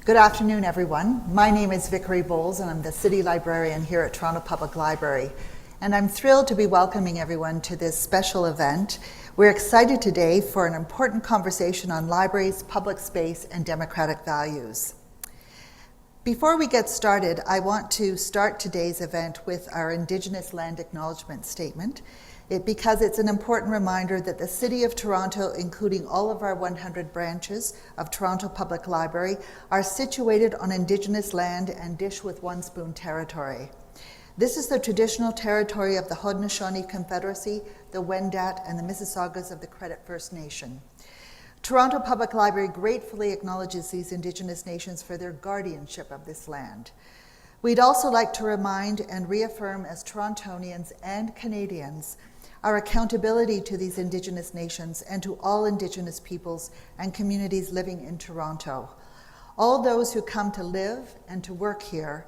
Good afternoon, everyone. My name is Vickery Bowles, and I'm the City Librarian here at Toronto Public Library. And I'm thrilled to be welcoming everyone to this special event. We're excited today for an important conversation on libraries, public space, and democratic values. Before we get started, I want to start today's event with our Indigenous Land Acknowledgement Statement, because it's an important reminder that the City of Toronto, including all of our 100 branches of Toronto Public Library, are situated on Indigenous land and dish with one spoon territory. This is the traditional territory of the Haudenosaunee Confederacy, the Wendat, and the Mississaugas of the Credit First Nation. Toronto Public Library gratefully acknowledges these Indigenous nations for their guardianship of this land. We'd also like to remind and reaffirm as Torontonians and Canadians our accountability to these Indigenous nations and to all Indigenous peoples and communities living in Toronto. All those who come to live and to work here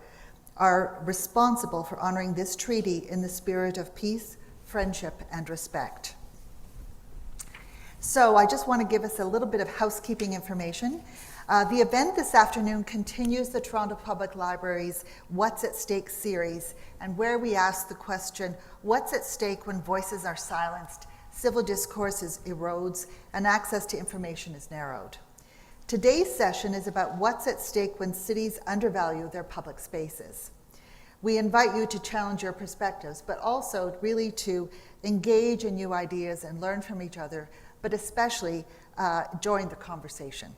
are responsible for honoring this treaty in the spirit of peace, friendship, and respect. So I just want to give us a little bit of housekeeping information. The event this afternoon continues the Toronto Public Library's What's at Stake series, and where we ask the question, what's at stake when voices are silenced, civil discourse erodes, and access to information is narrowed. Today's session is about what's at stake when cities undervalue their public spaces. We invite you to challenge your perspectives, but also really to engage in new ideas and learn from each other, but especially join the conversation.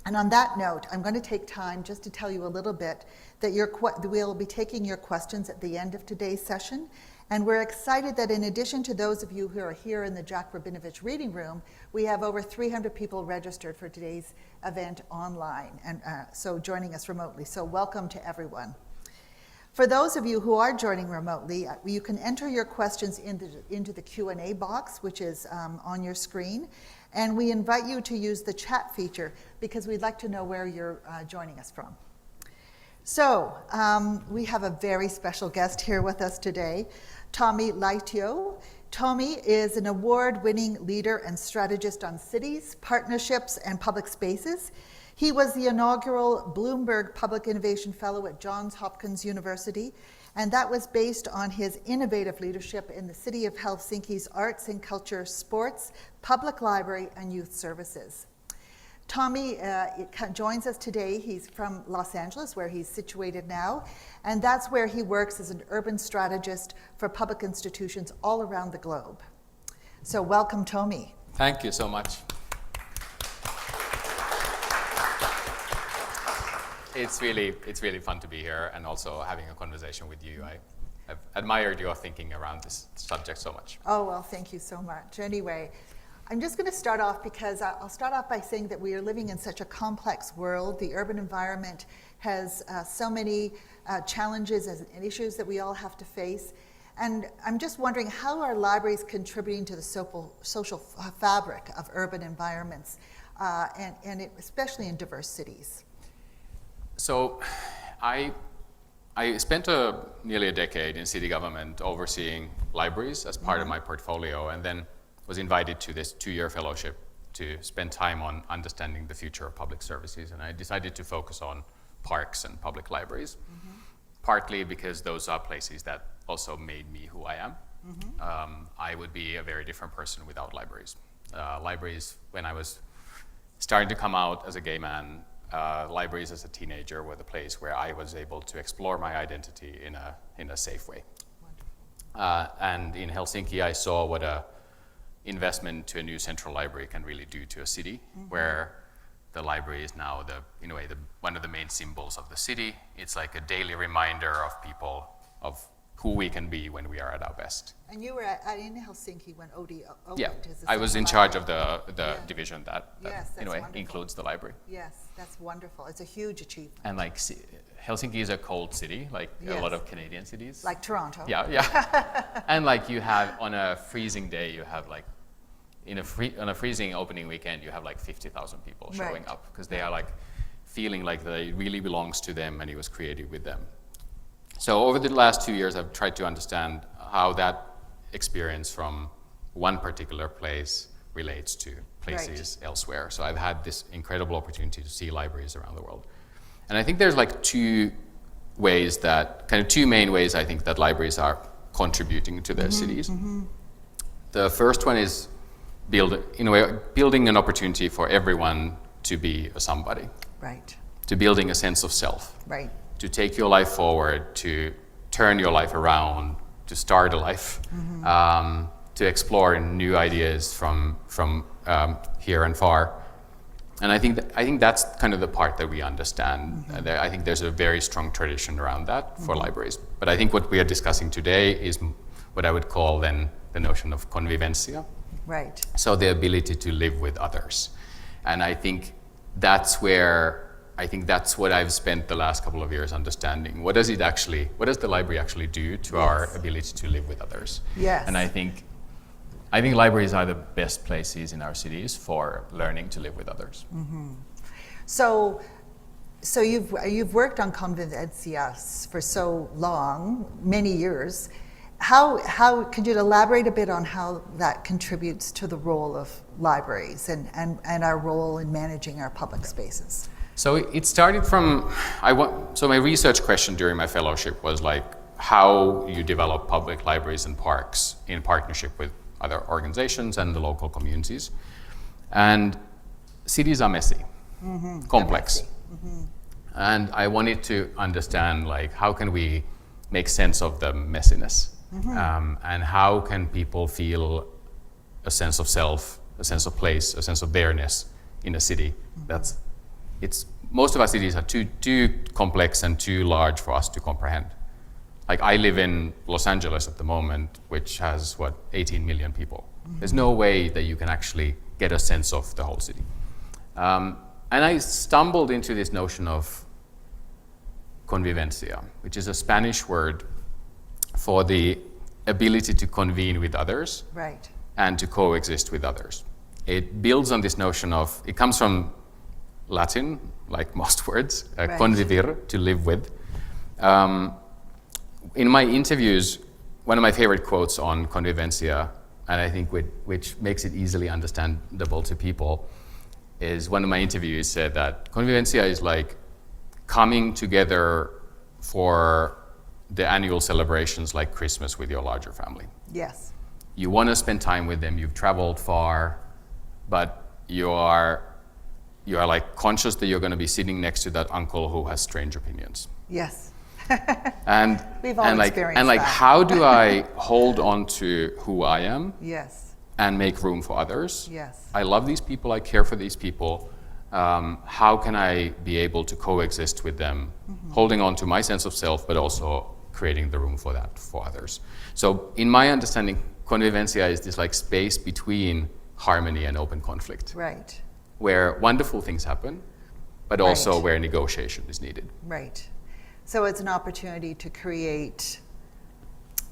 And on that note, I'm going to take time just to tell you a little bit that we'll be taking your questions at the end of today's session. And we're excited that in addition to those of you who are here in the Jack Rabinovich Reading Room, we have over 300 people registered for today's event online, and so joining us remotely. So welcome to everyone. For those of you who are joining remotely, you can enter your questions into the Q&A box, which is on your screen. And we invite you to use the chat feature because we'd like to know where you're joining us from. So we have a very special guest here with us today, Tommi Laitio. Tommi is an award-winning leader and strategist on cities, partnerships, and public spaces. He was the inaugural Bloomberg Public Innovation Fellow at Johns Hopkins University, and that was based on his innovative leadership in the City of Helsinki's arts and culture, sports, public library, and youth services. Tommi joins us today. He's from Los Angeles, where he's situated now, and that's where he works as an urban strategist for public institutions all around the globe. So welcome, Tommi. Thank you so much. It's really fun to be here and also having a conversation with you. I've admired your thinking around this subject so much. Oh, well, thank you so much. Anyway, I'm just going to start off because I'll start off by saying that we are living in such a complex world. The urban environment has so many challenges and issues that we all have to face. And I'm just wondering, how are libraries contributing to the social fabric of urban environments, especially in diverse cities? So I spent nearly a decade in city government overseeing libraries as part of my portfolio, and then was invited to this 2-year fellowship to spend time on understanding the future of public services. And I decided to focus on parks and public libraries, partly because those are places that also made me who I am. I would be a very different person without libraries. Libraries, when I was starting to come out as a gay man, libraries as a teenager were the place where I was able to explore my identity in a safe way. And in Helsinki, I saw what a investment to a new central library can really do to a city, where the library is now one of the main symbols of the city. It's like a daily reminder of people of who we can be when we are at our best. And you were in Helsinki when OD opened. Yeah, I was in charge of the division that includes the library. Yes, that's wonderful. It's a huge achievement. And Helsinki is a cold city, a lot of Canadian cities. Like Toronto. Yeah. And you have, on a freezing day, you have on a freezing opening weekend, you have 50,000 people showing up because they are feeling like they really belongs to them and it was created with them. So over the last 2 years, I've tried to understand how that experience from one particular place relates to places elsewhere. So I've had this incredible opportunity to see libraries around the world. And I think there's like two main ways I think that libraries are contributing to their cities. The first one is building an opportunity for everyone to be a somebody. Right. To building a sense of self. Right. To take your life forward, to turn your life around, to start a life, to explore new ideas from here and far. And I think that's kind of the part that we understand. I think there's a very strong tradition around that for libraries. But I think what we are discussing today is what I would call then the notion of convivencia. Right. So the ability to live with others. And I think that's what I've spent the last couple of years understanding. What does the library actually do to our ability to live with others? Yes. And I think libraries are the best places in our cities for learning to live with others. So you've worked on Convivencia for so long, many years. How could you elaborate a bit on how that contributes to the role of libraries and our role in managing our public spaces? So it started from, so my research question during my fellowship was like how you develop public libraries and parks in partnership with other organizations and the local communities. And cities are messy, complex. And I wanted to understand like how can we make sense of the messiness, and how can people feel a sense of self, a sense of place, a sense of theirs in a city. Most of our cities are too complex and too large for us to comprehend. Like I live in Los Angeles at the moment, which has 18 million people. There's no way that you can actually get a sense of the whole city. And I stumbled into this notion of convivencia, which is a Spanish word for the ability to convene with others, right, and to coexist with others. It builds on this notion of, it comes from Latin, like most words, right, convivir, to live with. In my interviews, one of my favorite quotes on convivencia, and I think which makes it easily understandable to people, is one of my interviews said that convivencia is like coming together for the annual celebrations like Christmas with your larger family. Yes. You want to spend time with them, you've traveled far, but you are like conscious that you're going to be sitting next to that uncle who has strange opinions. Yes. And we've all experienced that. How do I hold on to who I am? Yes. And make room for others? Yes. I love these people, I care for these people. How can I be able to coexist with them, holding on to my sense of self, but also creating the room for that for others? So in my understanding, convivencia is this like space between harmony and open conflict. Right. Where wonderful things happen, but also right, where negotiation is needed. Right. So it's an opportunity to create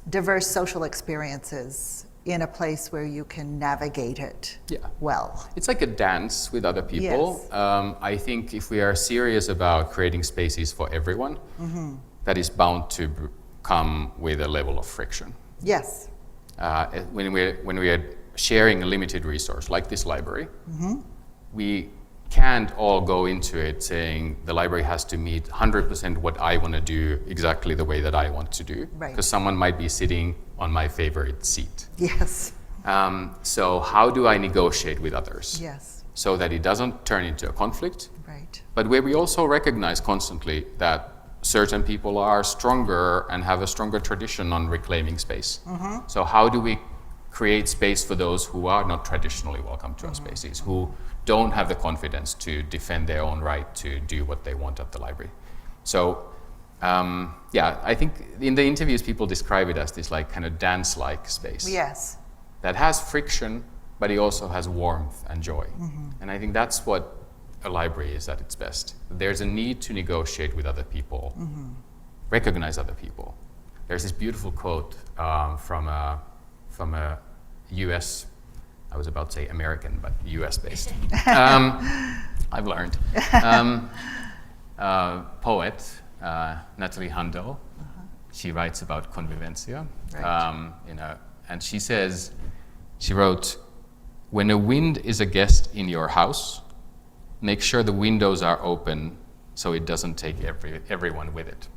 diverse social experiences in a place where you can navigate it well. It's like a dance with other people. Yes. I think if we are serious about creating spaces for everyone, that is bound to come with a level of friction. Yes. When we are sharing a limited resource like this library, we can't all go into it saying the library has to meet 100% what I want to do exactly the way that I want to do. Right. Because someone might be sitting on my favorite seat. Yes. So how do I negotiate with others? Yes. So that it doesn't turn into a conflict, Right. but where we also recognize constantly that certain people are stronger and have a stronger tradition on reclaiming space. So how do we create space for those who are not traditionally welcome to our spaces, who don't have the confidence to defend their own right to do what they want at the library? So I think in the interviews people describe it as this like kind of dance-like space. Yes. That has friction, but it also has warmth and joy. And I think that's what a library is at its best. There's a need to negotiate with other people, recognize other people. There's this beautiful quote from a US, I was about to say American, but US based. I've learned. Poet, Natalie Handel, she writes about convivencia. Right. And she wrote, when a wind is a guest in your house, make sure the windows are open so it doesn't take everyone with it.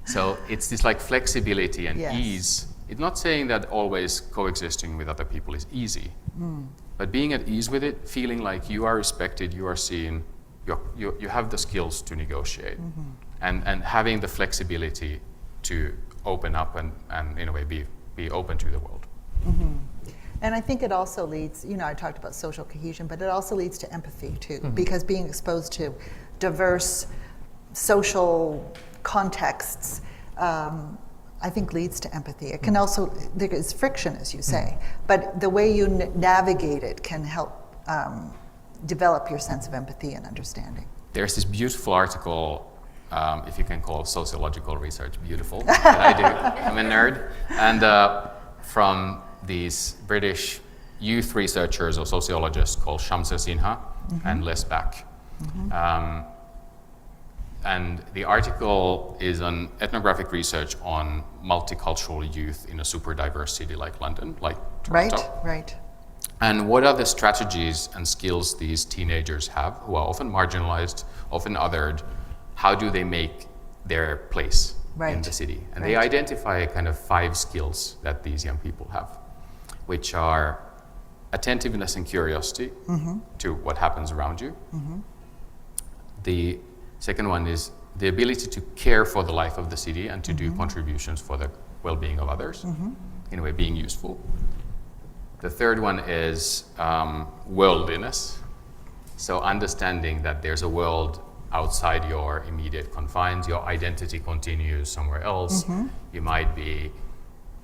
So it's this like flexibility and Yes. ease. It's not saying that always coexisting with other people is easy, but being at ease with it, feeling like you are respected, you are seen, you have the skills to negotiate, and having the flexibility to open up and in a way be open to the world. And I think it also leads, you know, I talked about social cohesion, but it also leads to empathy too, because being exposed to diverse social contexts, I think leads to empathy. It can also, there is friction, as you say, but the way you navigate it can help develop your sense of empathy and understanding. There's this beautiful article, if you can call sociological research beautiful, that I do. I'm a nerd. And from these British youth researchers or sociologists called Shamsa Sinha and Les Back. And the article is on ethnographic research on multicultural youth in a super diverse city like London, like Toronto. Right. And what are the strategies and skills these teenagers have, who are often marginalized, often othered? How do they make their place in the city? And they identify kind of 5 skills that these young people have, which are attentiveness and curiosity to what happens around you. The second one is the ability to care for the life of the city and to do contributions for the well-being of others, in a way being useful. The third one is worldliness, so understanding that there's a world outside your immediate confines, your identity continues somewhere else. You might be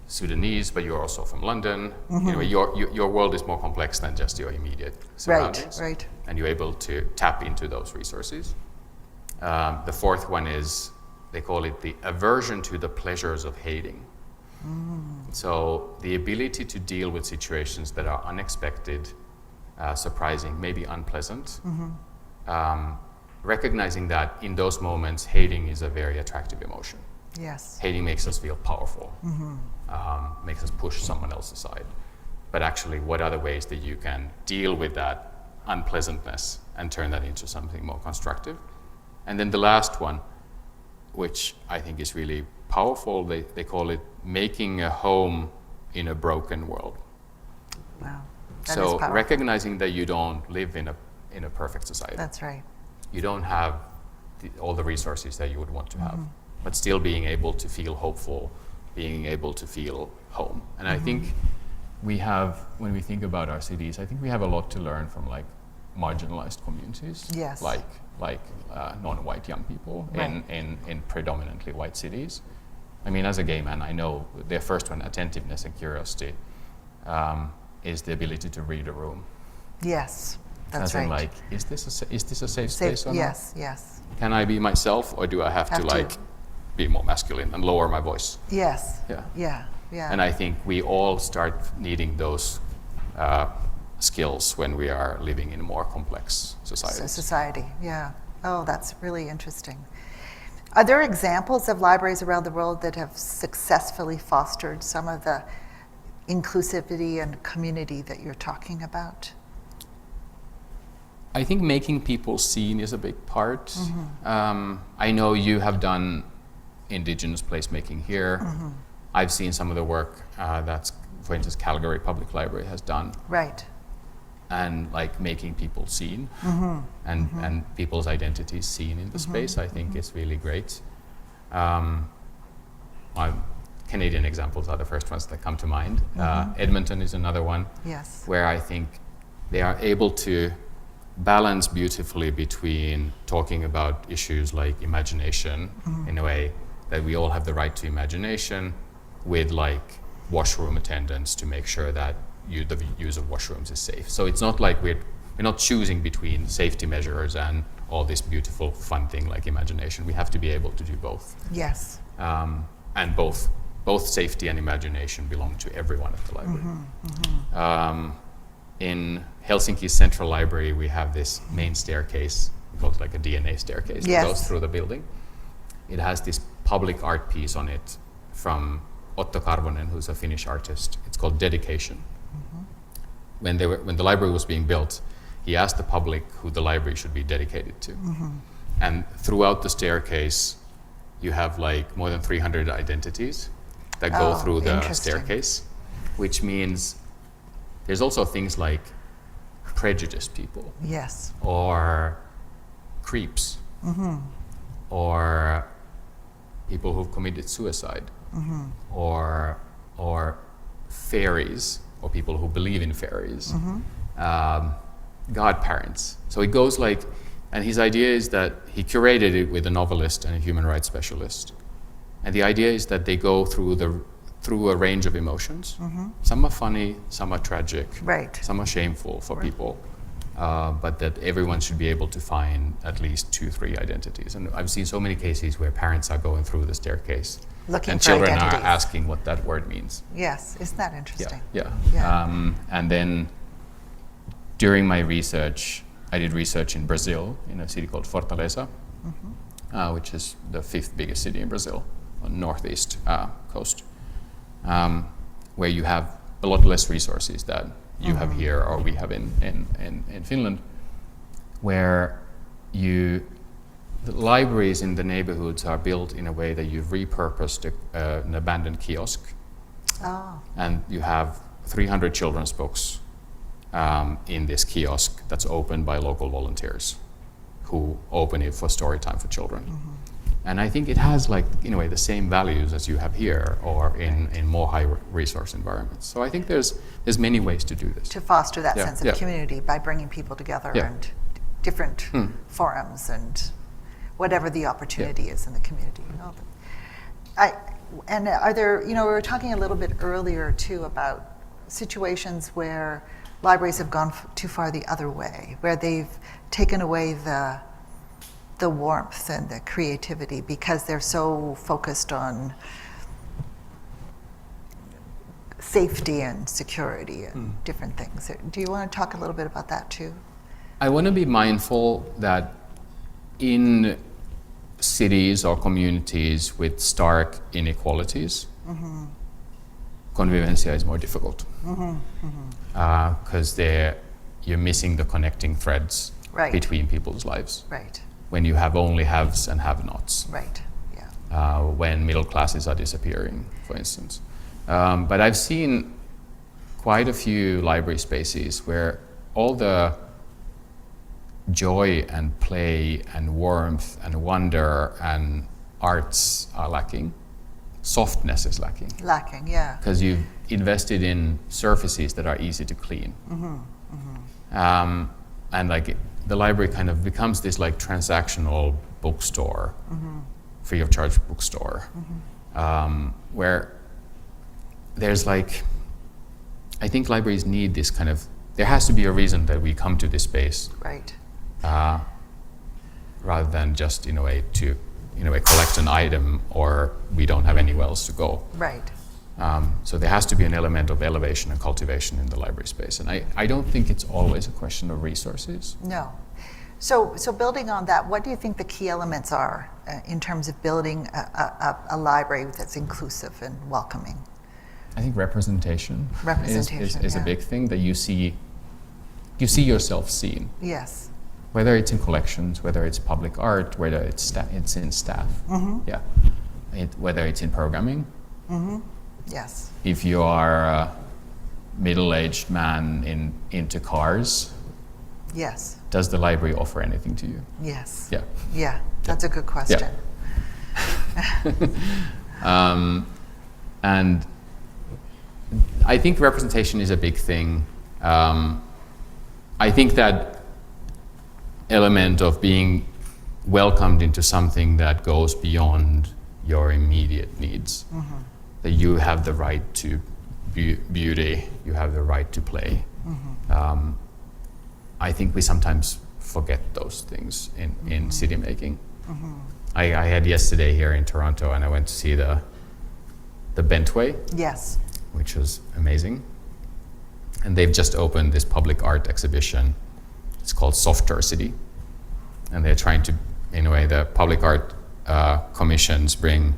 Sudanese, but you're also from London. You know, your world is more complex than just your immediate surroundings. Right. And you're able to tap into those resources. The fourth one is, they call it the aversion to the pleasures of hating. So the ability to deal with situations that are unexpected, surprising, maybe unpleasant, recognizing that in those moments, hating is a very attractive emotion. Yes. Hating makes us feel powerful, makes us push someone else aside. But actually, what are the ways that you can deal with that unpleasantness and turn that into something more constructive? And then the last one, which I think is really powerful, they call it making a home in a broken world. Wow. That is So powerful. recognizing that you don't live in a perfect society. That's right. You don't have all the resources that you would want to have, but still being able to feel hopeful, being able to feel home. And I think we have, when we think about our cities, I think we have a lot to learn from like marginalized communities, Yes. like non-white young people in predominantly white cities. I mean, as a gay man, I know the first one, attentiveness and curiosity, is the ability to read a room. Yes, that's As in, right. like, is this a safe space or not? Yes. Can I be myself, or do I have to like be more masculine and lower my voice? Yes. Yeah. Yeah. And I think we all start needing those skills when we are living in more complex societies. Society, yeah. Oh, that's really interesting. Are there examples of libraries around the world that have successfully fostered some of the inclusivity and community that you're talking about? I think making people seen is a big part. I know you have done indigenous placemaking here. I've seen some of the work that's, for instance, Calgary Public Library has done. Right. And like making people seen and people's identities seen in the space, I think is really great. Canadian examples are the first ones that come to mind. Edmonton is another one. Yes. Where I think they are able to balance beautifully between talking about issues like imagination in a way that we all have the right to imagination, with like washroom attendants to make sure that the use of washrooms is safe. So it's not like we're not choosing between safety measures and all this beautiful fun thing like imagination. We have to be able to do both. Yes. And both safety and imagination belong to everyone at the library. In Helsinki's Central Library, we have this main staircase, called like a DNA staircase that goes through the building. It has this public art piece on it from Otto Karvonen, who's a Finnish artist. It's called Dedication. when the library was being built, he asked the public who the library should be dedicated to. And throughout the staircase, you have like more than 300 identities that go through the interesting. staircase, which means there's also things like prejudiced people, Yes. or creeps, or people who've committed suicide, or fairies, or people who believe in fairies, godparents. So it goes like, and his idea is that he curated it with a novelist and a human rights specialist. And the idea is that they go through a range of emotions. Some are funny, some are tragic, Right. some are shameful for people, but that everyone should be able to find at least 2-3 identities. And I've seen so many cases where parents are going through the staircase Looking and for children identities. are asking what that word means. Yes. Isn't that interesting? Yeah. Yeah. And then during my research, I did research in Brazil, in a city called Fortaleza, which is the 5th biggest city in Brazil, on northeast coast, where you have a lot less resources that you have here or we have in Finland, where the libraries in the neighborhoods are built in a way that you've repurposed an abandoned kiosk, and you have 300 children's books in this kiosk that's opened by local volunteers who open it for story time for children. And I think it has, like, in a way, the same values as you have here or in more high resource environments. So I think there's many ways to do this. To foster that Yeah, sense of yeah. community by bringing people together Yeah. and different forums and whatever the opportunity is in the community. And are there, we were talking a little bit earlier too about situations where libraries have gone too far the other way, where they've taken away the warmth and the creativity because they're so focused on safety and security and different things. Do you want to talk a little bit about that too? I want to be mindful that in cities or communities with stark inequalities, Convivencia is more difficult because you're missing the connecting threads Right. between people's lives. Right, When you have only haves and have-nots, right, yeah. when middle classes are disappearing, for instance. But I've seen quite a few library spaces where all the joy and play and warmth and wonder and arts are lacking. Softness is lacking. Lacking, yeah. Because you've invested in surfaces that are easy to clean. And like the library kind of becomes this like transactional bookstore, free of charge bookstore, where there's like, I think libraries need this kind of, there has to be a reason that we come to this space Right, rather than just in a way to collect an item or we don't have anywhere else to go. right. So there has to be an element of elevation and cultivation in the library space. And I don't think it's always a question of resources. No. So building on that, what do you think the key elements are in terms of building a library that's inclusive and welcoming? I think representation, Representation, is a yeah. big thing, that you see yourself seen. Yes. Whether it's in collections, whether it's public art, whether it's in staff, yeah, whether it's in programming. Yes. If you are a middle-aged man into cars, Yes. does the library offer anything to you? Yes. Yeah. Yeah. That's a good question. And I think representation is a big thing. I think that element of being welcomed into something that goes beyond your immediate needs, that you have the right to beauty, you have the right to play. I think we sometimes forget those things in city making. I had yesterday here in Toronto, and I went to see the Bentway, Yes. which was amazing. And they've just opened this public art exhibition. It's called Softer City. And they're trying to, in a way, the public art commissions bring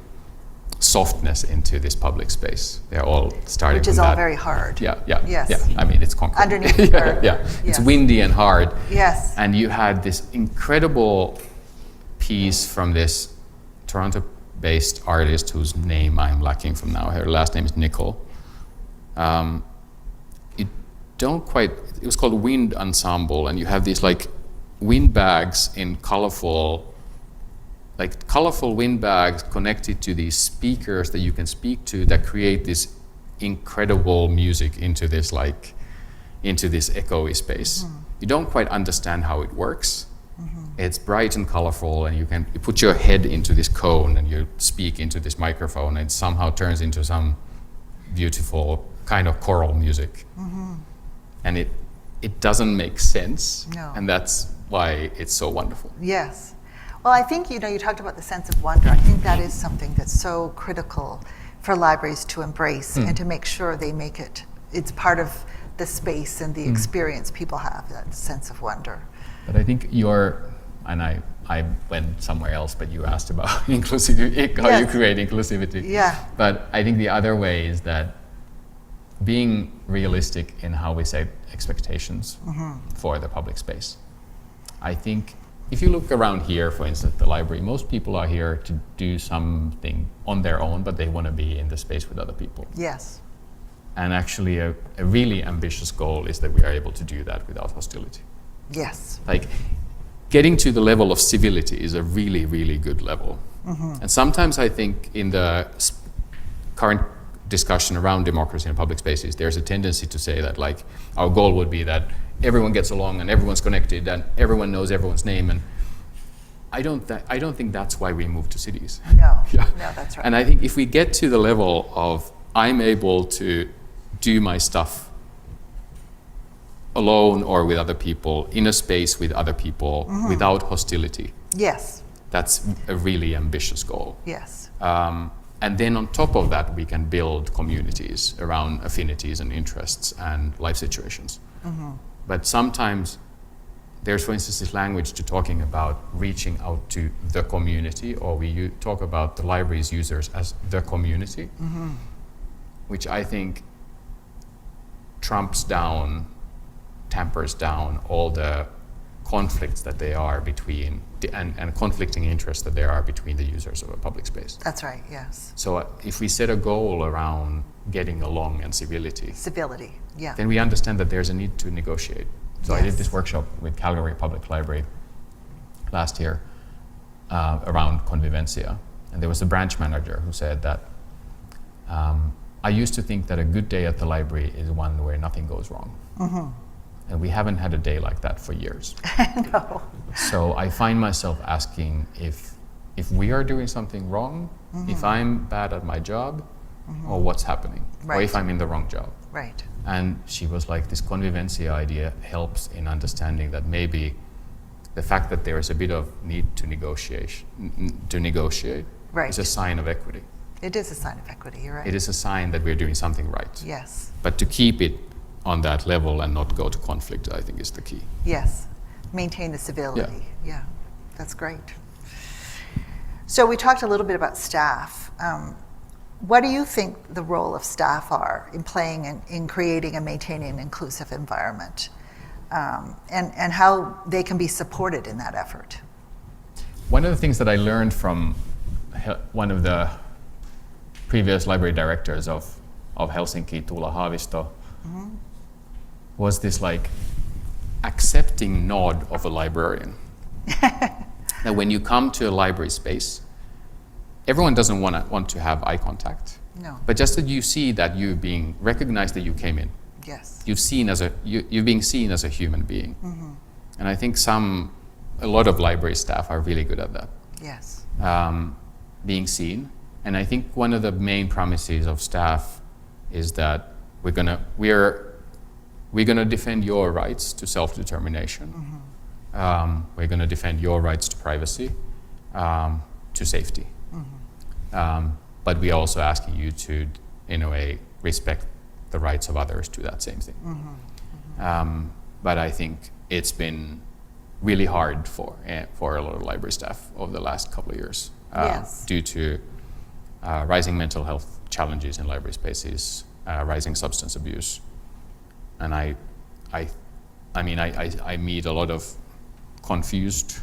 softness into this public space. They're all starting Which from is all that. very hard. Yes. Yes. I mean, it's concrete. Underneath the earth. It's Yes. windy and hard. Yes. And you had this incredible piece from this Toronto-based artist whose name I'm lacking from now. Her last name is Nicole. It was called Wind Ensemble, and you have these like wind bags in colorful wind bags connected to these speakers that you can speak to that create this incredible music into this echoey space. You don't quite understand how it works. It's bright and colorful, and you put your head into this cone and you speak into this microphone, and it somehow turns into some beautiful kind of choral music. And it doesn't make sense. No. And that's why it's so wonderful. Yes. Well, I think, you talked about the sense of wonder. I think that is something that's so critical for libraries to embrace and to make sure they make it's part of the space and the experience people have, that sense of wonder. But I think and I went somewhere else, but you asked about inclusivity, how you create inclusivity. Yeah. But I think the other way is that being realistic in how we set expectations for the public space. I think if you look around here, for instance, the library, most people are here to do something on their own, but they want to be in the space with other people. Yes. And actually a really ambitious goal is that we are able to do that without hostility. Yes. Like getting to the level of civility is a really, really good level. And sometimes I think in the current discussion around democracy in public spaces, there's a tendency to say that like our goal would be that everyone gets along and everyone's connected and everyone knows everyone's name. And I don't think that's why we move to cities. No. Yeah. No, that's right. And I think if we get to the level of I'm able to do my stuff alone or with other people, in a space with other people, without hostility, Yes. that's a really ambitious goal. Yes. And then on top of that, we can build communities around affinities and interests and life situations. But sometimes there's, for instance, this language to talking about reaching out to the community, or we talk about the library's users as the community, which I think tampers down all the conflicts that they are between, and conflicting interests that there are between the users of a public space. That's right. Yes. So if we set a goal around getting along and civility, Yeah. then we understand that there's a need to negotiate. So I did Yes. this workshop with Calgary Public Library last year around Convivencia. And there was a branch manager who said that, I used to think that a good day at the library is one where nothing goes wrong. And we haven't had a day like that for years. No. So I find myself asking if we are doing something wrong, if I'm bad at my job, or what's happening, or Right. if I'm in the wrong job. Right. And she was like, this convivencia idea helps in understanding that maybe the fact that there is a bit of need to negotiate Right. is a sign of equity. It is a sign of equity. You're right. It is a sign that we're doing something right. Yes. But to keep it on that level and not go to conflict, I think is the key. Yes. Maintain the civility. Yeah. That's great. So we talked a little bit about staff. What do you think the role of staff are in playing in creating and maintaining an inclusive environment, and how they can be supported in that effort? One of the things that I learned from one of the previous library directors of Helsinki, Tuula Haavisto, was this like accepting nod of a librarian. That when you come to a library space, everyone doesn't want to have eye contact. No. But just that you see that you're being recognized, that you came in. Yes. You're being seen as a human being. And I think a lot of library staff are really good at that. Yes. Being seen. And I think one of the main promises of staff is that we're gonna defend your rights to self-determination. We're gonna defend your rights to privacy, to safety. But we're also asking you to, in a way, respect the rights of others to that same thing. But I think it's been really hard for a lot of library staff over the last couple of years Yes. due to rising mental health challenges in library spaces, rising substance abuse. And I meet a lot of confused,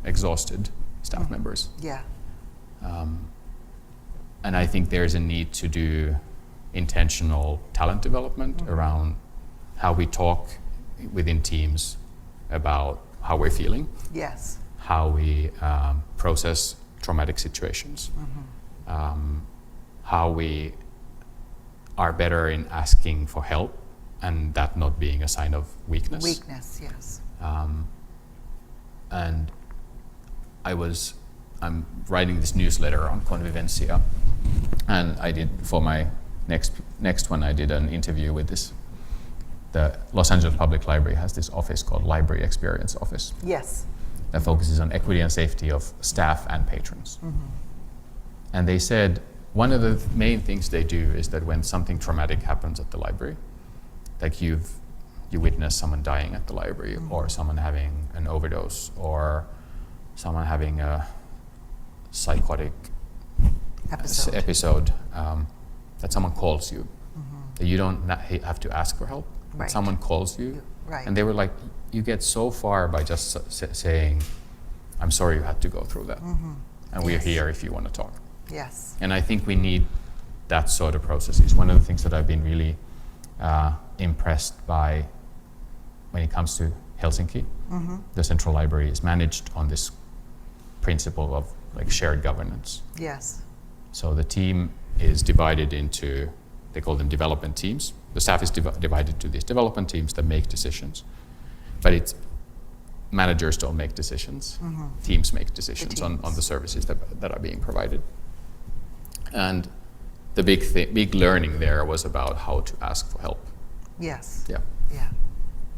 exhausted staff members. Yeah. And I think there's a need to do intentional talent development around how we talk within teams about how we're feeling, Yes. how we process traumatic situations, how we are better in asking for help and that not being a sign of weakness. Weakness, yes. And I'm writing this newsletter on Convivencia, and I did, for my next one, I did an interview with the Los Angeles Public Library has this office called Library Experience Office Yes. that focuses on equity and safety of staff and patrons. And they said one of the main things they do is that when something traumatic happens at the library, like you witness someone dying at the library, or someone having an overdose, or someone having a psychotic episode, that someone calls you. That you don't have to ask for help. Right. Someone calls you. Right. And they were like, you get so far by just saying, I'm sorry you had to go through that. And we're here if you want to talk. Yes. And I think we need that sort of processes. One of the things that I've been really impressed by when it comes to Helsinki, the Central Library is managed on this principle of like shared governance. Yes. So the team is divided into, they call them development teams. The staff is divided to these development teams that make decisions. But it's managers don't make decisions. Teams make decisions on the services that are being provided. And the big learning there was about how to ask for help. Yes. Yeah. Yeah.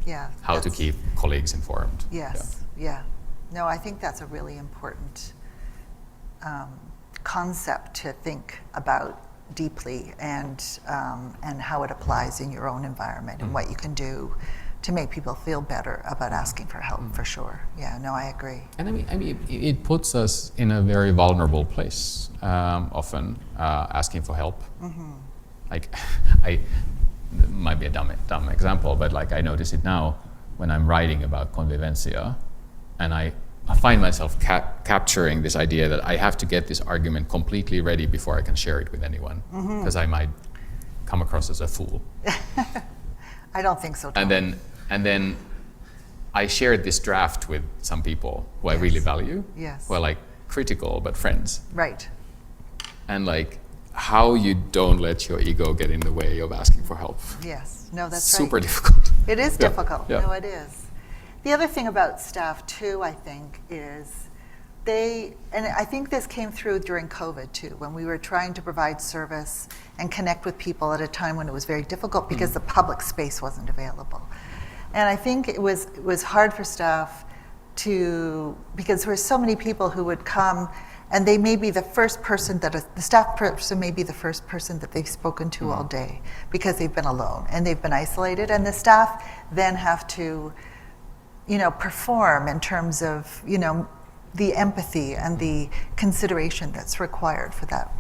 Yeah. How to keep colleagues informed. Yes. Yeah. No, I think that's a really important concept to think about deeply, and how it applies in your own environment and what you can do to make people feel better about asking for help, for sure. Yeah, no, I agree. And I mean, it puts us in a very vulnerable place, often asking for help. Like, it might be a dumb example, but like I notice it now when I'm writing about Convivencia, and I find myself capturing this idea that I have to get this argument completely ready before I can share it with anyone, because I might come across as a fool. I don't think so, Tom. And then I shared this draft with some people who I really value, Yes. who are like critical but friends. Right. And like how you don't let your ego get in the way of asking for help. Yes. No, that's Super right. difficult. It is Yeah, difficult. yeah. No, it is. The other thing about staff too, I think, is and I think this came through during COVID too, when we were trying to provide service and connect with people at a time when it was very difficult because the public space wasn't available. And I think it was hard for staff because there were so many people who would come, and they may be the first person the staff person may be the first person that they've spoken to all day, because they've been alone and they've been isolated, and the staff then have to, perform in terms of, the empathy and the consideration that's required for that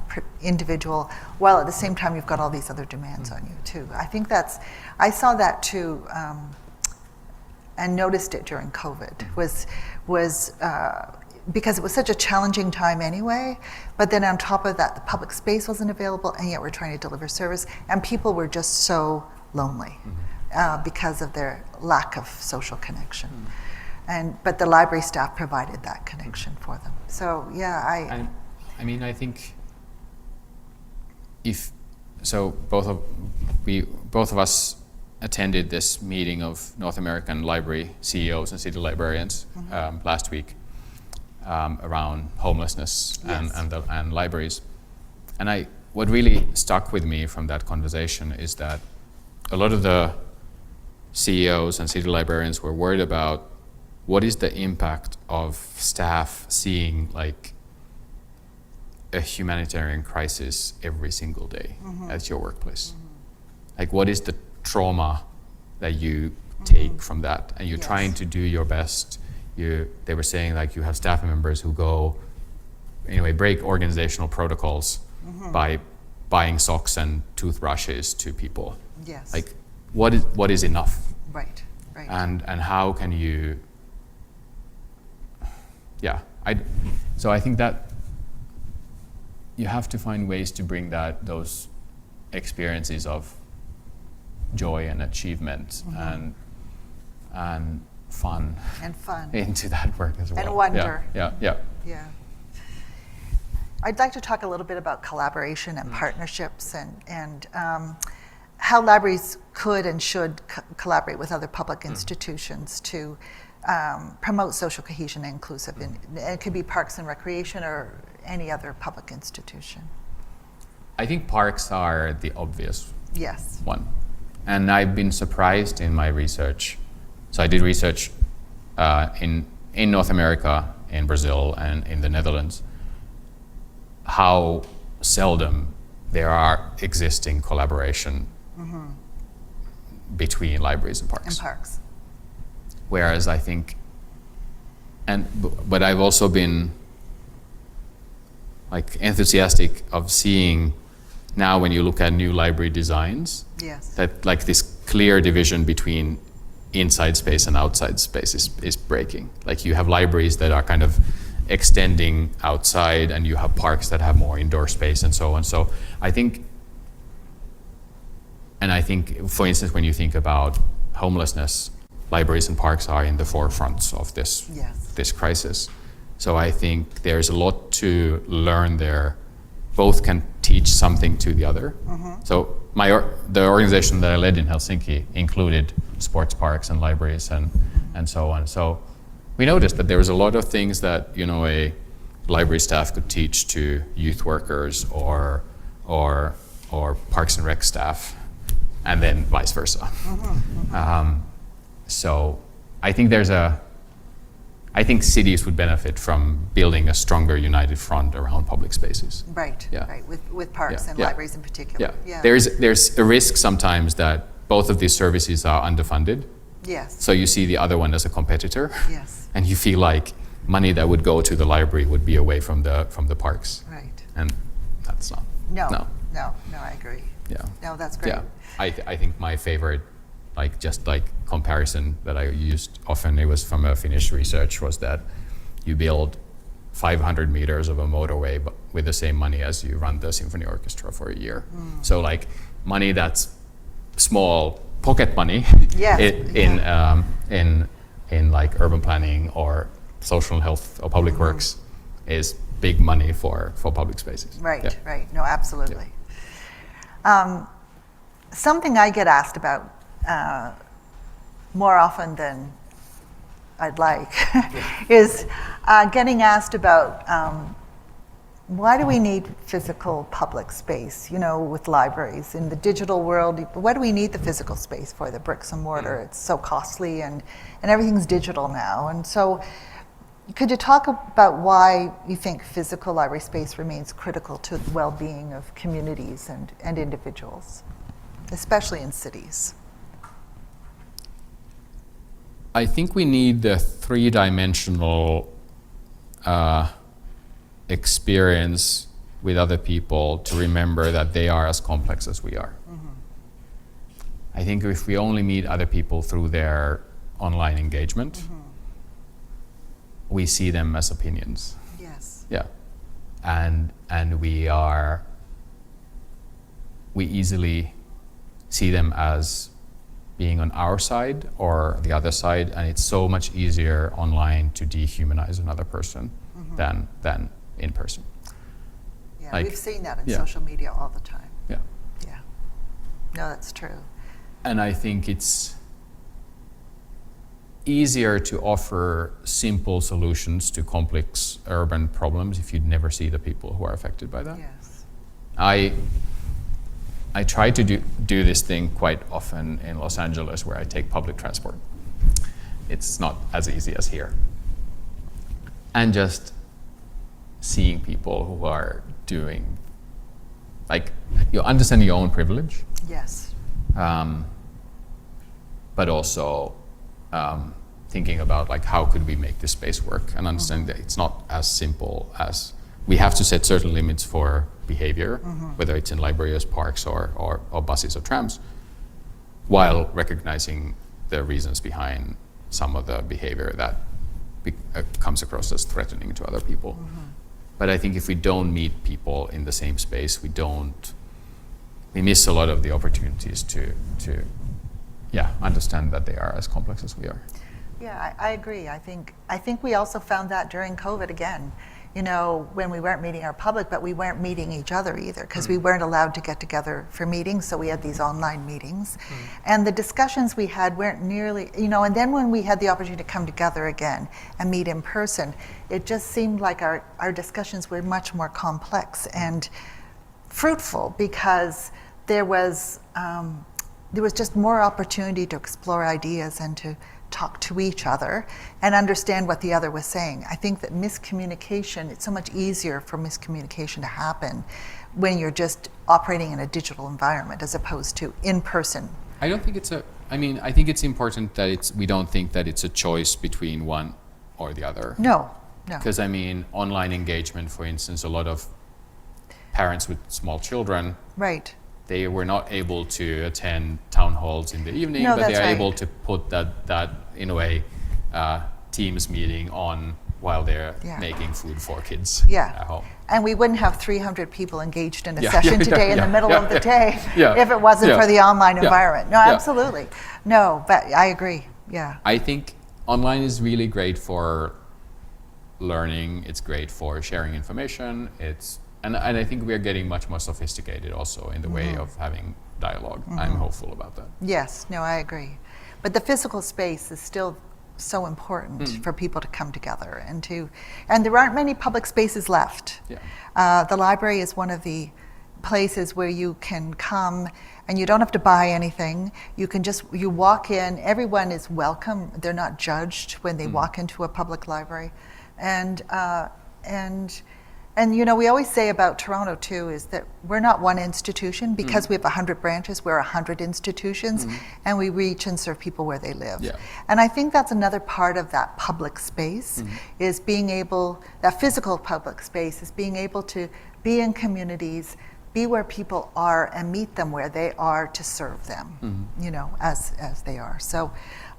individual, while at the same time you've got all these other demands on you too. I think I saw that too, and noticed it during COVID, was because it was such a challenging time anyway, but then on top of that, the public space wasn't available, and yet we're trying to deliver service, and people were just so lonely because of their lack of social connection. But the library staff provided that connection for them. So yeah, I think both of us attended this meeting of North American library CEOs and city librarians last week around homelessness and libraries. And what really stuck with me from that conversation is that a lot of the CEOs and city librarians were worried about what is the impact of staff seeing like a humanitarian crisis every single day at your workplace? Like, what is the trauma that you take from that? And you're trying to do your best. They were saying like you have staff members who go, break organizational protocols by buying socks and toothbrushes to people. Yes. Like, what is enough? Right, right. And how can you, so I think that you have to find ways to bring those experiences of joy and achievement and fun into that work as well. And wonder. Yeah. I'd like to talk a little bit about collaboration and partnerships and how libraries could and should collaborate with other public institutions to promote social cohesion and inclusive. And it could be parks and recreation or any other public institution. I think parks are the obvious Yes. one. And I've been surprised in my research. So I did research in North America, in Brazil, and in the Netherlands, how seldom there are existing collaboration between libraries and parks. And parks. Whereas I think, but I've also been like enthusiastic of seeing now when you look at new library designs, Yes. that like this clear division between inside space and outside space is breaking. Like you have libraries that are kind of extending outside and you have parks that have more indoor space and so on. So I think, for instance, when you think about homelessness, libraries and parks are in the forefronts of this crisis. So I think there's a lot to learn there. Both can teach something to the other. So the organization that I led in Helsinki included sports parks and libraries and so on. So we noticed that there was a lot of things that a library staff could teach to youth workers or parks and rec staff, and then vice versa. So I think cities would benefit from building a stronger united front around public spaces. Right, right, with parks and libraries in particular. Yeah. There's a risk sometimes that both of these services are underfunded. Yes. So you see the other one as a competitor. Yes. And you feel like money that would go to the library would be away from the parks. Right. And that's not. No, I agree. Yeah. No, that's great. Yeah. I think my favorite comparison that I used often, it was from a Finnish research, was that you build 500 meters of a motorway but with the same money as you run the symphony orchestra for a year. So like money that's small pocket money in like urban planning or social health or public works is big money for public spaces. Right, right. No, absolutely. Something I get asked about more often than I'd like is getting asked about why do we need physical public space, with libraries? In the digital world, why do we need the physical space for the bricks and mortar? It's so costly and everything's digital now. And so could you talk about why you think physical library space remains critical to the well-being of communities and individuals, especially in cities? I think we need the three-dimensional experience with other people to remember that they are as complex as we are. I think if we only meet other people through their online engagement, we see them as opinions. Yes. Yeah. And we easily see them as being on our side or the other side, and it's so much easier online to dehumanize another person than in person. Yeah, Like, we've seen that in social media all the time. Yeah. Yeah. No, that's true. And I think it's easier to offer simple solutions to complex urban problems if you'd never see the people who are affected by that. Yes. I try to do this thing quite often in Los Angeles where I take public transport. It's not as easy as here. And just seeing people who are doing, like, you understand your own privilege, Yes. but also thinking about like how could we make this space work and understanding that it's not as simple as we have to set certain limits for behavior, whether it's in libraries, parks, or buses or trams, while recognizing the reasons behind some of the behavior that comes across as threatening to other people. But I think if we don't meet people in the same space, we miss a lot of the opportunities to understand that they are as complex as we are. Yeah, I agree. I think we also found that during COVID again, you know, when we weren't meeting our public, but we weren't meeting each other either, because we weren't allowed to get together for meetings, so we had these online meetings. And the discussions we had weren't nearly, you know, and then when we had the opportunity to come together again and meet in person, it just seemed like our discussions were much more complex and fruitful, because there was just more opportunity to explore ideas and to talk to each other and understand what the other was saying. I think that miscommunication, it's so much easier for miscommunication to happen when you're just operating in a digital environment as opposed to in person. I think it's important that we don't think that it's a choice between one or the other. No. Because online engagement, for instance, a lot of parents with small children, Right. they were not able to attend town halls in the evening, No, but they that's are right. able to put that in a way, Teams meeting on while they're making food for kids at home. And we wouldn't have 300 people engaged in a Yeah, session yeah, today in yeah, the middle yeah, of the yeah, day yeah, if it wasn't yeah, for the online yeah, environment. No, yeah. absolutely. No, but I agree. Yeah. I think online is really great for learning. It's great for sharing information. And I think we are getting much more sophisticated also in the way of having dialogue. I'm hopeful about that. Yes, no, I agree. But the physical space is still so important for people to come together and there aren't many public spaces left. Yeah. The library is one of the places where you can come and you don't have to buy anything. You walk in, everyone is welcome. They're not judged when they walk into a public library. And you know, we always say about Toronto too is that we're not one institution because we have 100 branches, we're 100 institutions, and we reach and serve people where they live. Yeah. And I think that's another part of that public space is that physical public space is being able to be in communities, be where people are and meet them where they are to serve them, you know, as they are. So,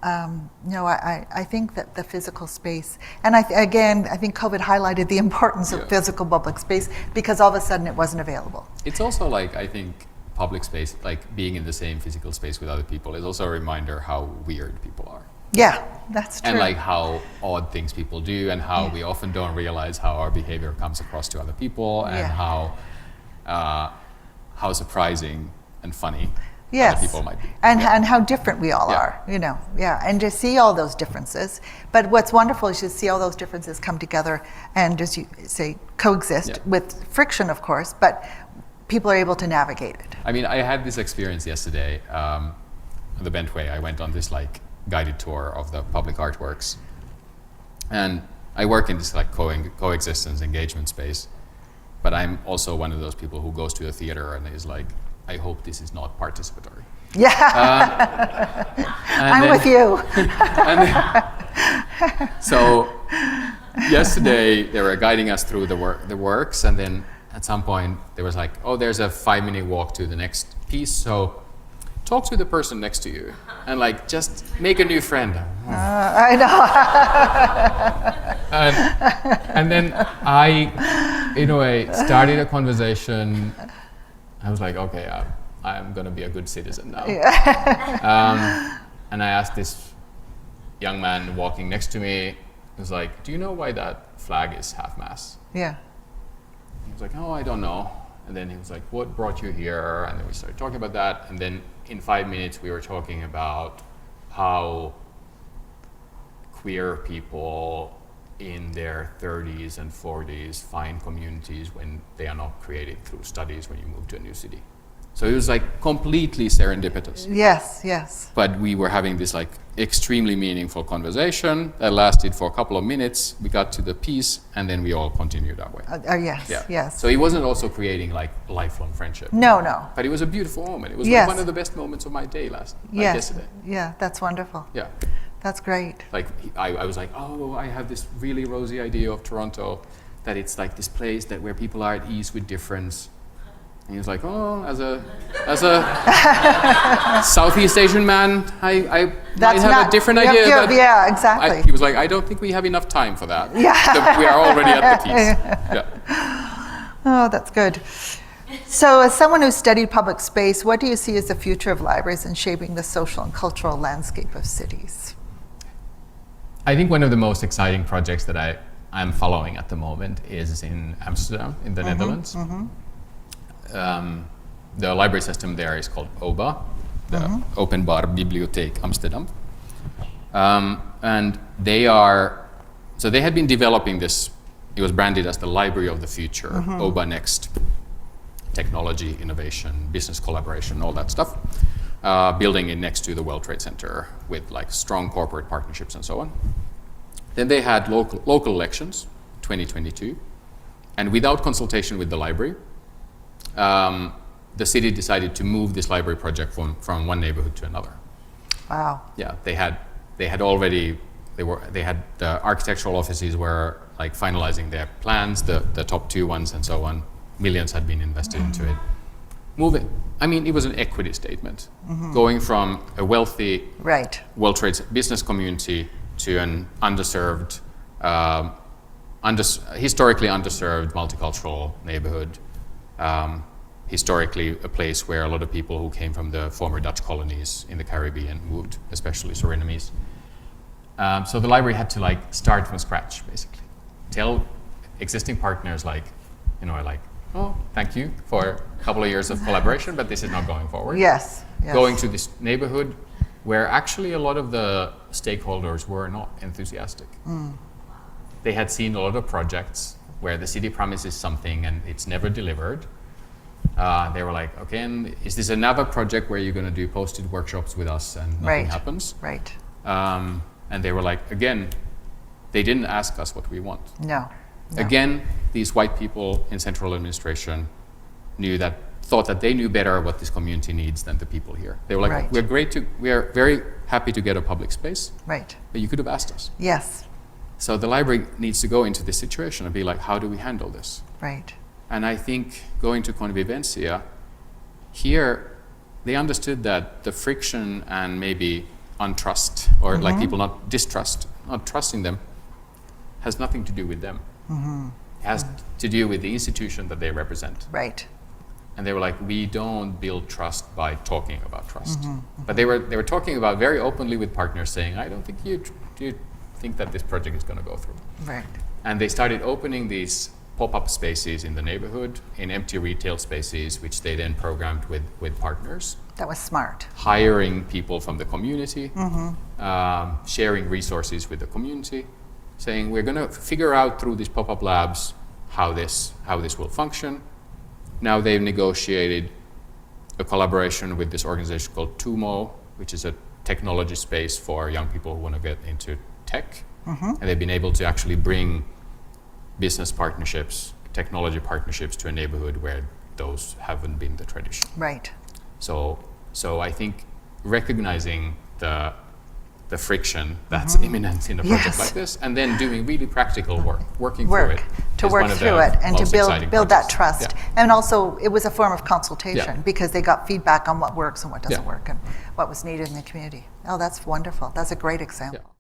no, I think that the physical space, and I think COVID highlighted the importance of physical public space because all of a sudden it wasn't available. It's also I think public space, being in the same physical space with other people is also a reminder how weird people are. Yeah, that's true. And how odd things people do and how we often don't realize how our behavior comes across to other people and how surprising and funny other people might be. And how different we all are, you know, and to see all those differences. But what's wonderful is to see all those differences come together and, as you say, coexist with friction, of course, but people are able to navigate it. I had this experience yesterday on the Bentway. I went on this guided tour of the public artworks. And I work in this coexistence engagement space, but I'm also one of those people who goes to a theater and is I hope this is not participatory. Yeah, I'm with you. So yesterday they were guiding us through the works, and then at some point there was there's a 5-minute walk to the next piece, so talk to the person next to you and just make a new friend. I know. And then I, in a way, started a conversation. I was okay, I'm going to be a good citizen now. And I asked this young man walking next to me, he was do you know why that flag is half-mast? Yeah. He was oh, I don't know. And then he was what brought you here? And then we started talking about that. And then in 5 minutes, we were talking about how queer people in their 30s and 40s find communities when they are not created through studies when you move to a new city. So it was completely serendipitous. Yes. But we were having this extremely meaningful conversation that lasted for a couple of minutes. We got to the piece and then we all continued our way. Yes. So he wasn't also creating lifelong friendship. No. But it was a beautiful moment. It was one of the best moments of my day yesterday. Yeah, that's wonderful. Yeah. That's great. I was oh, I have this really rosy idea of Toronto that it's like this place that where people are at ease with difference. And he was like, oh, as a Southeast Asian man, I might have a different idea. But yeah, exactly. he was like, I don't think we have enough time for that. Yeah. We are already at the piece. Yeah. Oh, that's good. So as someone who studied public space, what do you see as the future of libraries in shaping the social and cultural landscape of cities? I think one of the most exciting projects that I'm following at the moment is in Amsterdam, in the Netherlands. The library system there is called OBA, the Openbaar Bibliotheek Amsterdam. And they had been developing this, it was branded as the Library of the Future, OBA Next, technology, innovation, business collaboration, all that stuff. Building it next to the World Trade Center with like strong corporate partnerships and so on. Then they had local elections, 2022, and without consultation with the library, the city decided to move this library project from one neighborhood to another. Wow. Yeah, they had the architectural offices were like finalizing their plans, the top 2 ones and so on. Millions had been invested into it. It was an equity statement, going from a wealthy World Trade business community to an underserved, historically underserved multicultural neighborhood. Historically a place where a lot of people who came from the former Dutch colonies in the Caribbean moved, especially Surinamese. So the library had to like start from scratch, basically. Tell existing partners oh, thank you for a couple of years of collaboration, but this is not going forward. Yes. Going to this neighborhood where actually a lot of the stakeholders were not enthusiastic. They had seen a lot of projects where the city promises something and it's never delivered. They were like, okay, and is this another project where you're going to do posted workshops with us and nothing happens? Right. And they were like, again, they didn't ask us what we want. No. Again, these white people in central administration thought that they knew better what this community needs than the people here. They were like, we are very happy to get a public space, right, but you could have asked us. Yes. So the library needs to go into this situation and be like, how do we handle this? Right. And I think going to Convivencia, here they understood that the friction and maybe untrust, or like people not trusting them, has nothing to do with them. It has to do with the institution that they represent. Right. And they were like, we don't build trust by talking about trust. But they were talking about very openly with partners saying, I don't think you think that this project is going to go through. Right. And they started opening these pop-up spaces in the neighborhood, in empty retail spaces, which they then programmed with partners. That was smart. Hiring people from the community, sharing resources with the community, saying we're going to figure out through these pop-up labs how this will function. Now they've negotiated a collaboration with this organization called TUMO, which is a technology space for young people who want to get into tech. And they've been able to actually bring business partnerships, technology partnerships to a neighborhood where those haven't been the tradition. Right. So I think recognizing the friction that's imminent in a project like this, and then doing really practical work, working through it. To work through it and to build that trust. Yeah. And also it was a form of consultation, Yeah. because they got feedback on what works and what doesn't Yeah. work and what was needed in the community. Oh, that's wonderful. That's a great example. Yeah.